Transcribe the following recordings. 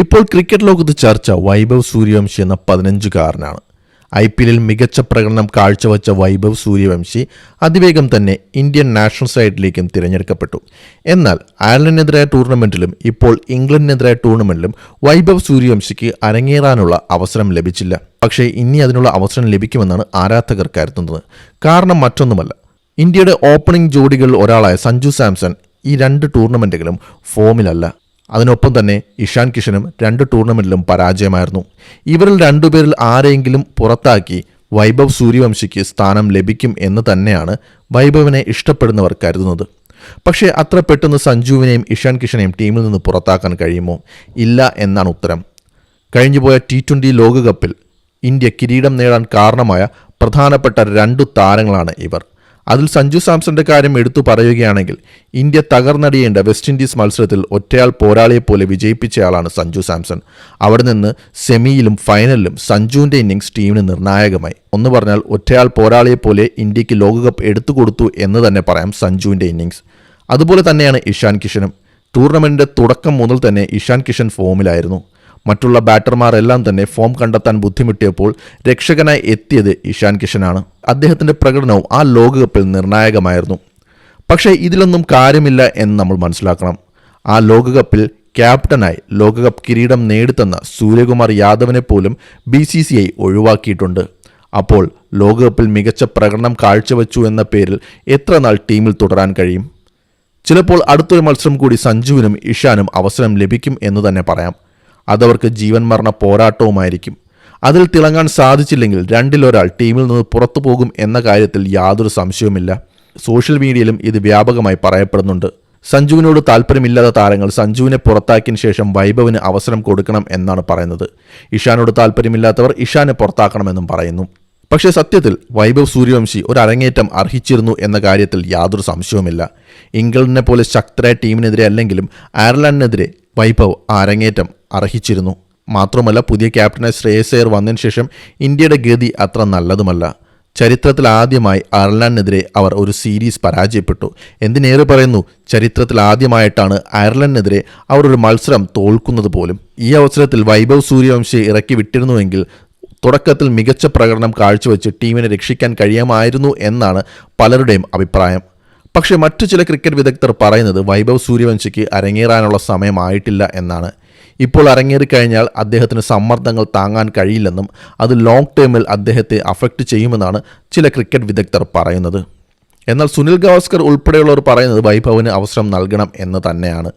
ഇപ്പോൾ ക്രിക്കറ്റ് ലോകത്ത് ചർച്ച വൈഭവ് സൂര്യവംശി എന്ന 15-കാരനാണ്. IPL-ൽ മികച്ച പ്രകടനം കാഴ്ചവെച്ച വൈഭവ് സൂര്യവംശി അതിവേഗം തന്നെ ഇന്ത്യൻ നാഷണൽ സൈഡിലേക്കും തിരഞ്ഞെടുക്കപ്പെട്ടു. എന്നാൽ അയർലൻഡിനെതിരായ ടൂർണമെന്റിലും ഇപ്പോൾ ഇംഗ്ലണ്ടിനെതിരായ ടൂർണമെന്റിലും വൈഭവ് സൂര്യവംശിക്ക് അരങ്ങേറാനുള്ള അവസരം ലഭിച്ചില്ല. പക്ഷേ ഇനി അതിനുള്ള അവസരം ലഭിക്കുമെന്നാണ് ആരാധകർ കരുതുന്നത്. കാരണം മറ്റൊന്നുമല്ല, ഇന്ത്യയുടെ ഓപ്പണിംഗ് ജോഡികളിൽ ഒരാളായ സഞ്ജു സാംസൺ ഈ 2 ടൂർണമെന്റുകളും ഫോമിലല്ല. അതിനൊപ്പം തന്നെ ഇഷാൻ കിഷനും 2 ടൂർണമെന്റിലും പരാജയമായിരുന്നു. ഇവരിൽ 2 പേരിൽ ആരെങ്കിലും പുറത്താക്കി വൈഭവ് സൂര്യവംശിക്ക് സ്ഥാനം ലഭിക്കും എന്ന് തന്നെയാണ് വൈഭവിനെ ഇഷ്ടപ്പെടുന്നവർ കരുതുന്നത്. പക്ഷേ അത്ര പെട്ടെന്ന് സഞ്ജുവിനെയും ഇഷാൻ കിഷനെയും ടീമിൽ നിന്ന് പുറത്താക്കാൻ കഴിയുമോ? ഇല്ല എന്നാണ് ഉത്തരം. കഴിഞ്ഞുപോയ T20 ലോകകപ്പിൽ ഇന്ത്യ കിരീടം നേടാൻ കാരണമായ പ്രധാനപ്പെട്ട 2 താരങ്ങളാണ് ഇവർ. അതിൽ സഞ്ജു സാംസന്റെ കാര്യം എടുത്തു പറയുകയാണെങ്കിൽ ഇന്ത്യ തകർന്നടിയേണ്ട വെസ്റ്റ് ഇൻഡീസ് മത്സരത്തിൽ ഒറ്റയാൾ പോരാളിയെപ്പോലെ വിജയിപ്പിച്ചയാളാണ് സഞ്ജു സാംസൺ. അവിടെ നിന്ന് സെമിയിലും ഫൈനലിലും സഞ്ജുവിൻ്റെ ഇന്നിംഗ്സ് ടീമിന് നിർണായകമായി. ഒന്ന് പറഞ്ഞാൽ ഒറ്റയാൾ പോരാളിയെപ്പോലെ ഇന്ത്യക്ക് ലോകകപ്പ് എടുത്തുകൊടുത്തു എന്ന് തന്നെ പറയാം സഞ്ജുവിൻ്റെ ഇന്നിംഗ്സ്. അതുപോലെ തന്നെയാണ് ഇഷാൻ കിഷനും. ടൂർണമെന്റിന്റെ തുടക്കം മുതൽ തന്നെ ഇഷാൻ കിഷൻ ഫോമിലായിരുന്നു. മറ്റുള്ള ബാറ്റർമാരെല്ലാം തന്നെ ഫോം കണ്ടെത്താൻ ബുദ്ധിമുട്ടിയപ്പോൾ രക്ഷകനായി എത്തിയത് ഇഷാൻ കിഷനാണ്. അദ്ദേഹത്തിൻ്റെ പ്രകടനവും ആ ലോകകപ്പിൽ നിർണായകമായിരുന്നു. പക്ഷേ ഇതിലൊന്നും കാര്യമില്ല എന്ന് നമ്മൾ മനസ്സിലാക്കണം. ആ ലോകകപ്പിൽ ക്യാപ്റ്റനായി ലോകകപ്പ് കിരീടം നേടിത്തന്ന സൂര്യകുമാർ യാദവിനെ പോലും BCCI ഒഴിവാക്കിയിട്ടുണ്ട്. അപ്പോൾ ലോകകപ്പിൽ മികച്ച പ്രകടനം കാഴ്ചവെച്ചു എന്ന പേരിൽ എത്ര നാൾ ടീമിൽ തുടരാൻ കഴിയും? ചിലപ്പോൾ അടുത്തൊരു മത്സരം കൂടി സഞ്ജുവിനും ഇഷാനും അവസരം ലഭിക്കും എന്ന് തന്നെ പറയാം. അതവർക്ക് ജീവൻ മരണ പോരാട്ടവുമായിരിക്കും. അതിൽ തിളങ്ങാൻ സാധിച്ചില്ലെങ്കിൽ 2-ൽ-1 ടീമിൽ നിന്ന് പുറത്തു പോകും എന്ന കാര്യത്തിൽ യാതൊരു സംശയവുമില്ല. സോഷ്യൽ മീഡിയയിലും ഇത് വ്യാപകമായി പറയപ്പെടുന്നുണ്ട്. സഞ്ജുവിനോട് താല്പര്യമില്ലാത്ത താരങ്ങൾ സഞ്ജുവിനെ പുറത്താക്കിയതിനു ശേഷം വൈഭവിന് അവസരം കൊടുക്കണം എന്നാണ് പറയുന്നത്. ഇഷാനോട് താല്പര്യമില്ലാത്തവർ ഇഷാനെ പുറത്താക്കണമെന്നും പറയുന്നു. പക്ഷേ സത്യത്തിൽ വൈഭവ് സൂര്യവംശി ഒരു അരങ്ങേറ്റം അർഹിച്ചിരുന്നു എന്ന കാര്യത്തിൽ യാതൊരു സംശയവുമില്ല. ഇംഗ്ലണ്ടിനെ പോലെ ശക്തരായ ടീമിനെതിരെ അല്ലെങ്കിലും അയർലൻഡിനെതിരെ വൈഭവ് അരങ്ങേറ്റം അർഹിച്ചിരുന്നു. മാത്രമല്ല, പുതിയ ക്യാപ്റ്റനായി ശ്രേയസ് അയ്യർ വന്നതിന് ശേഷം ഇന്ത്യയുടെ ഗതി അത്ര നല്ലതുമല്ല. ചരിത്രത്തിൽ ആദ്യമായി അയർലൻഡിനെതിരെ അവർ ഒരു സീരീസ് പരാജയപ്പെട്ടു. എന്തിനേറെ പറയുന്നു, ചരിത്രത്തിൽ ആദ്യമായിട്ടാണ് അയർലൻഡിനെതിരെ അവർ ഒരു മത്സരം തോൽക്കുന്നത് പോലും. ഈ അവസരത്തിൽ വൈഭവ് സൂര്യവംശിയെ ഇറക്കി വിട്ടിരുന്നുവെങ്കിൽ തുടക്കത്തിൽ മികച്ച പ്രകടനം കാഴ്ചവെച്ച് ടീമിനെ രക്ഷിക്കാൻ കഴിയാമായിരുന്നു എന്നാണ് പലരുടെയും അഭിപ്രായം. പക്ഷേ മറ്റു ചില ക്രിക്കറ്റ് വിദഗ്ധർ പറയുന്നത് വൈഭവ് സൂര്യവംശിക്ക് അരങ്ങേറാനുള്ള സമയമായിട്ടില്ല എന്നാണ്. ഇപ്പോൾ അരങ്ങേറിക്കഴിഞ്ഞാൽ അദ്ദേഹത്തിന് സമ്മർദ്ദങ്ങൾ താങ്ങാൻ കഴിയില്ലെന്നും അത് ലോങ് ടേമിൽ അദ്ദേഹത്തെ അഫക്റ്റ് ചെയ്യുമെന്നാണ് ചില ക്രിക്കറ്റ് വിദഗ്ധർ പറയുന്നത്. എന്നാൽ സുനിൽ ഗവാസ്കർ ഉൾപ്പെടെയുള്ളവർ പറയുന്നത് വൈഭവിന് അവസരം നൽകണം എന്ന് തന്നെയാണ്.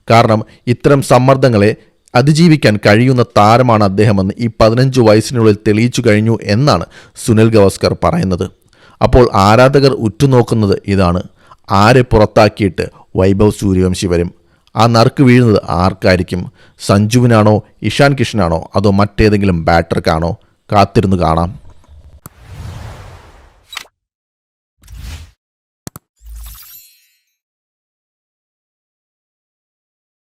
കാരണം ഇത്തരം സമ്മർദ്ദങ്ങളെ അതിജീവിക്കാൻ കഴിയുന്ന താരമാണ് അദ്ദേഹമെന്ന് ഈ 15 വയസ്സിനുള്ളിൽ തെളിയിച്ചു കഴിഞ്ഞു എന്നാണ് സുനിൽ ഗവാസ്കർ പറയുന്നത്. അപ്പോൾ ആരാധകർ ഉറ്റുനോക്കുന്നത് ഇതാണ്: ആരെ പുറത്താക്കിയിട്ട് വൈഭവ് സൂര്യവംശി വരും? ആ നറുക്ക് വീഴുന്നത് ആർക്കായിരിക്കും? സഞ്ജുവിനാണോ, ഇഷാൻ കിഷനാണോ, അതോ മറ്റേതെങ്കിലും ബാറ്റർക്കാണോ? കാത്തിരുന്ന് കാണാം.